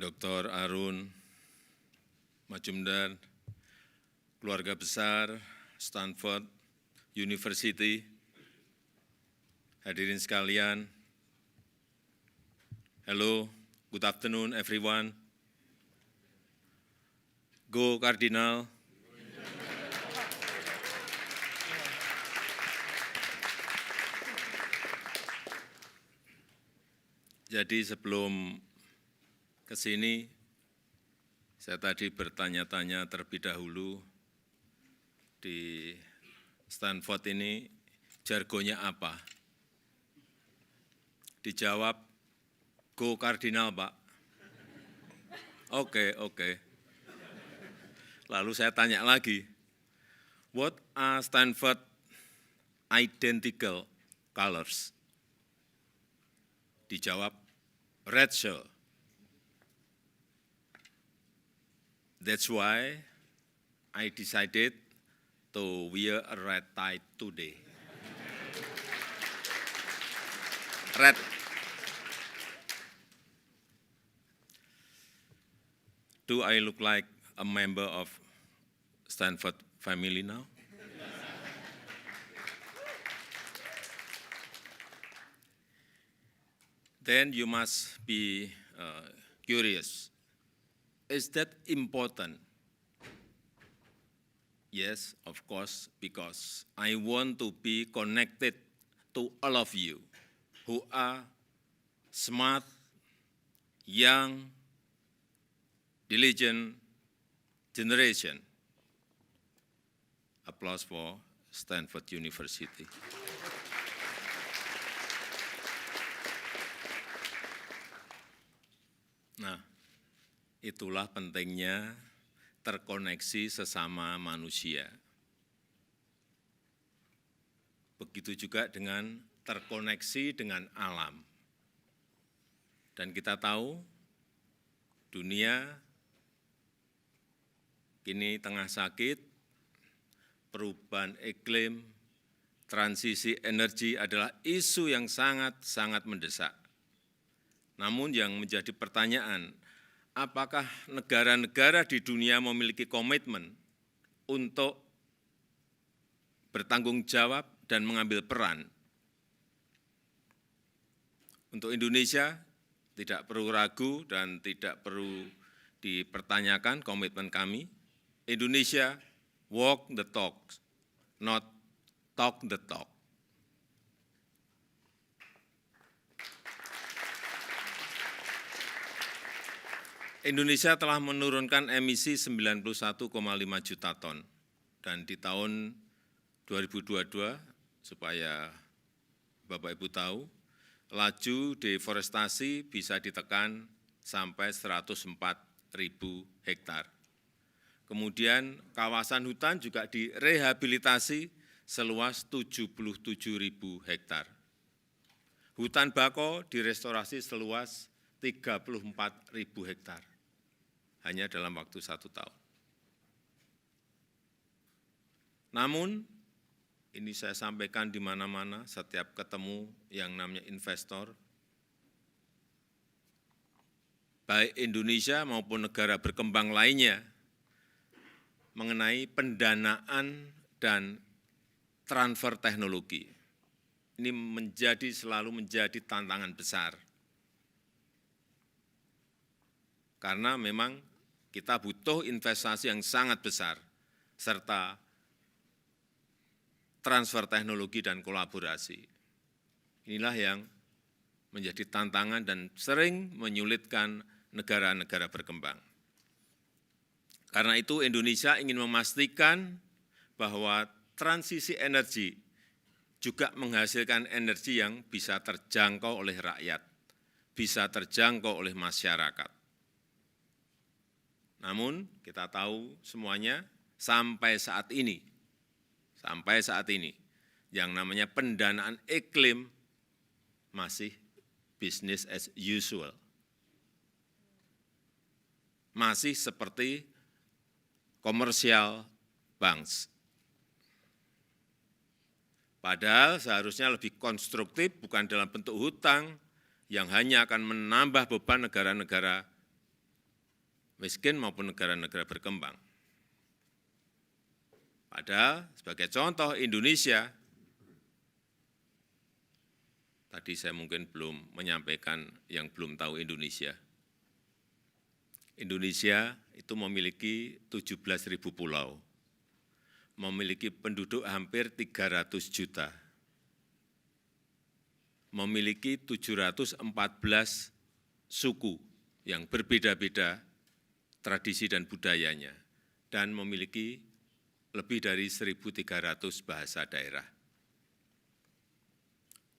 Dr. Arun Majumdar, keluarga besar Stanford University, hadirin sekalian, hello, good afternoon everyone. Go Cardinal. Jadi sebelum ke sini, saya tadi bertanya-tanya terlebih dahulu di Stanford ini jargonnya apa? Dijawab, go Cardinal, Pak. Oke. Lalu saya tanya lagi, what are Stanford identical colors? Dijawab, red shirt. That's why I decided to wear a red tie today. Red. Do I look like a member of Stanford family now? Then you must be curious. Is that important? Yes, of course, because I want to be connected to all of you who are smart, young, diligent generation. Applause for Stanford University. Nah, itulah pentingnya terkoneksi sesama manusia. Begitu juga dengan terkoneksi dengan alam. Dan kita tahu dunia kini tengah sakit, perubahan iklim, transisi energi adalah isu yang sangat mendesak. Namun yang menjadi pertanyaan, apakah negara-negara di dunia memiliki komitmen untuk bertanggung jawab dan mengambil peran? Untuk Indonesia tidak perlu ragu dan tidak perlu dipertanyakan komitmen kami. Indonesia walk the talk, not talk the talk. Indonesia telah menurunkan emisi 91,5 juta ton, dan di tahun 2022, supaya Bapak Ibu tahu, laju deforestasi bisa ditekan sampai 104.000 hektar. Kemudian kawasan hutan juga direhabilitasi seluas 77.000 hektar. Hutan bakau direstorasi seluas 34.000 hektar. Hanya dalam waktu 1 tahun. Namun, ini saya sampaikan di mana-mana, setiap ketemu yang namanya investor, baik Indonesia maupun negara berkembang lainnya, mengenai pendanaan dan transfer teknologi. Ini selalu menjadi tantangan besar. Karena memang kita butuh investasi yang sangat besar, serta transfer teknologi dan kolaborasi. Inilah yang menjadi tantangan dan sering menyulitkan negara-negara berkembang. Karena itu Indonesia ingin memastikan bahwa transisi energi juga menghasilkan energi yang bisa terjangkau oleh rakyat, bisa terjangkau oleh masyarakat. Namun kita tahu semuanya sampai saat ini, yang namanya pendanaan iklim masih business as usual. Masih seperti commercial banks. Padahal seharusnya lebih konstruktif, bukan dalam bentuk hutang yang hanya akan menambah beban negara-negara miskin maupun negara-negara berkembang. Padahal sebagai contoh Indonesia, tadi saya mungkin belum menyampaikan yang belum tahu Indonesia. Indonesia itu memiliki 17.000 pulau, memiliki penduduk hampir 300 juta, memiliki 714 suku yang berbeda-beda tradisi dan budayanya, dan memiliki lebih dari 1.300 bahasa daerah.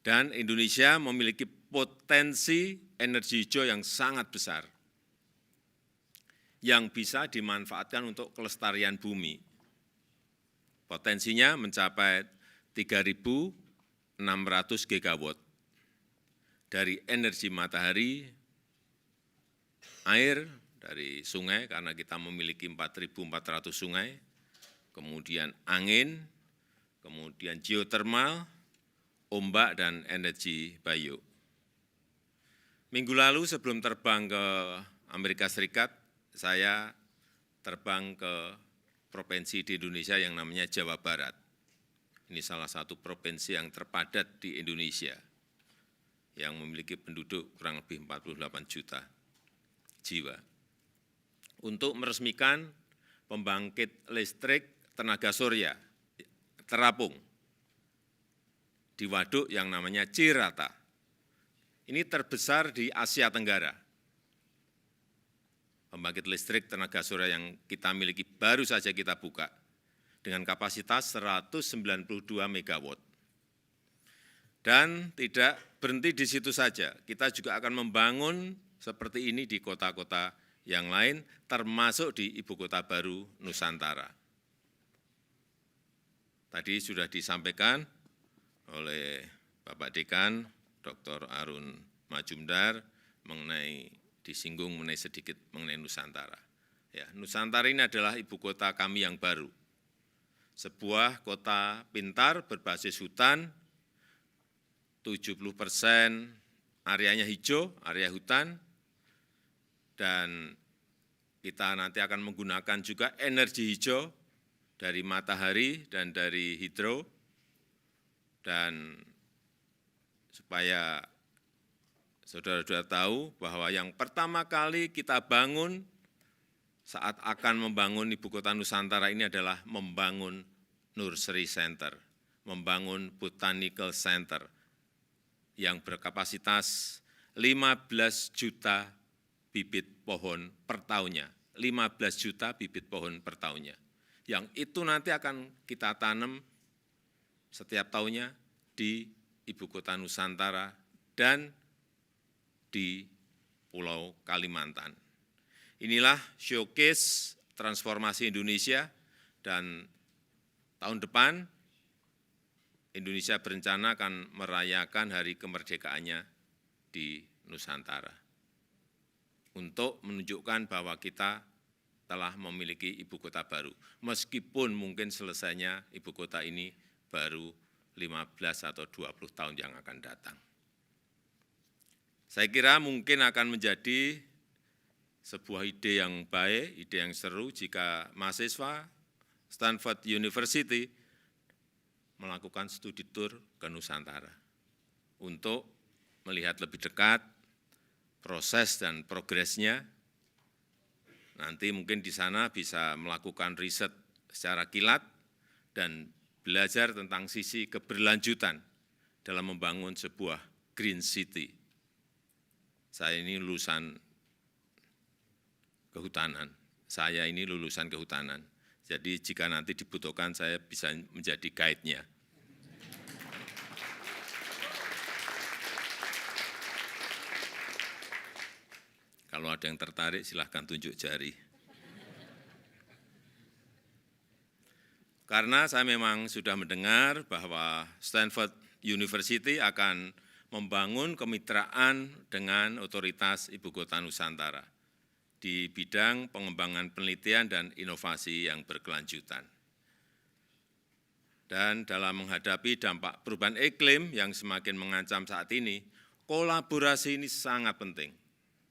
Dan Indonesia memiliki potensi energi hijau yang sangat besar, yang bisa dimanfaatkan untuk kelestarian bumi. Potensinya mencapai 3.600 gigawatt dari energi matahari, air dari sungai karena kita memiliki 4.400 sungai, kemudian angin, kemudian geotermal, ombak, dan energi bio. Minggu lalu sebelum terbang ke Amerika Serikat, saya terbang ke provinsi di Indonesia yang namanya Jawa Barat. Ini salah satu provinsi yang terpadat di Indonesia, yang memiliki penduduk kurang lebih 48 juta jiwa. Untuk meresmikan pembangkit listrik tenaga surya terapung di waduk yang namanya Cirata. Ini terbesar di Asia Tenggara. Pembangkit listrik tenaga surya yang kita miliki baru saja kita buka dengan kapasitas 192 megawatt. Dan tidak berhenti di situ saja, kita juga akan membangun seperti ini di kota-kota yang lain, termasuk di ibu kota baru Nusantara. Tadi sudah disampaikan oleh Bapak Dekan, Dr. Arun Majumdar, disinggung sedikit mengenai Nusantara. Ya, Nusantara ini adalah ibu kota kami yang baru. Sebuah kota pintar berbasis hutan, 70% areanya hijau, area hutan, dan kita nanti akan menggunakan juga energi hijau dari matahari dan dari hidro, dan supaya saudara-saudara tahu bahwa yang pertama kali kita bangun saat akan membangun ibu kota Nusantara ini adalah membangun Nursery Center, membangun Botanical Center yang berkapasitas 15 juta bibit pohon per tahunnya, 15 juta bibit pohon per tahunnya. Yang itu nanti akan kita tanam setiap tahunnya di ibu kota Nusantara dan di Pulau Kalimantan. Inilah showcase transformasi Indonesia, dan tahun depan Indonesia berencana akan merayakan hari kemerdekaannya di Nusantara untuk menunjukkan bahwa kita telah memiliki ibu kota baru, meskipun mungkin selesainya ibu kota ini baru 15 atau 20 tahun yang akan datang. Saya kira mungkin akan menjadi sebuah ide yang baik, ide yang seru jika mahasiswa Stanford University melakukan studi tur ke Nusantara untuk melihat lebih dekat proses dan progresnya. Nanti mungkin di sana bisa melakukan riset secara kilat dan belajar tentang sisi keberlanjutan dalam membangun sebuah green city. Saya ini lulusan kehutanan, jadi jika nanti dibutuhkan saya bisa menjadi guide-nya. Kalau ada yang tertarik, silahkan tunjuk jari. Karena saya memang sudah mendengar bahwa Stanford University akan membangun kemitraan dengan otoritas Ibu Kota Nusantara di bidang pengembangan penelitian dan inovasi yang berkelanjutan. Dan dalam menghadapi dampak perubahan iklim yang semakin mengancam saat ini, kolaborasi ini sangat penting.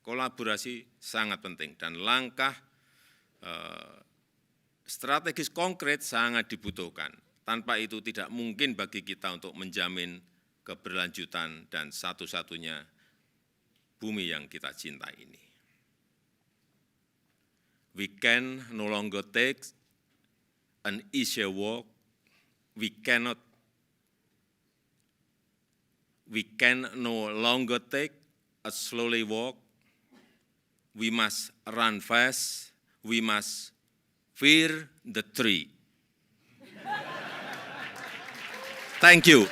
kolaborasi sangat penting dan langkah strategis konkret sangat dibutuhkan. Tanpa itu tidak mungkin bagi kita untuk menjamin keberlanjutan dan satu-satunya bumi yang kita cintai ini. We can no longer take an easier walk. We can no longer take a slowly walk. We must run fast. We must fear the tree. Thank you.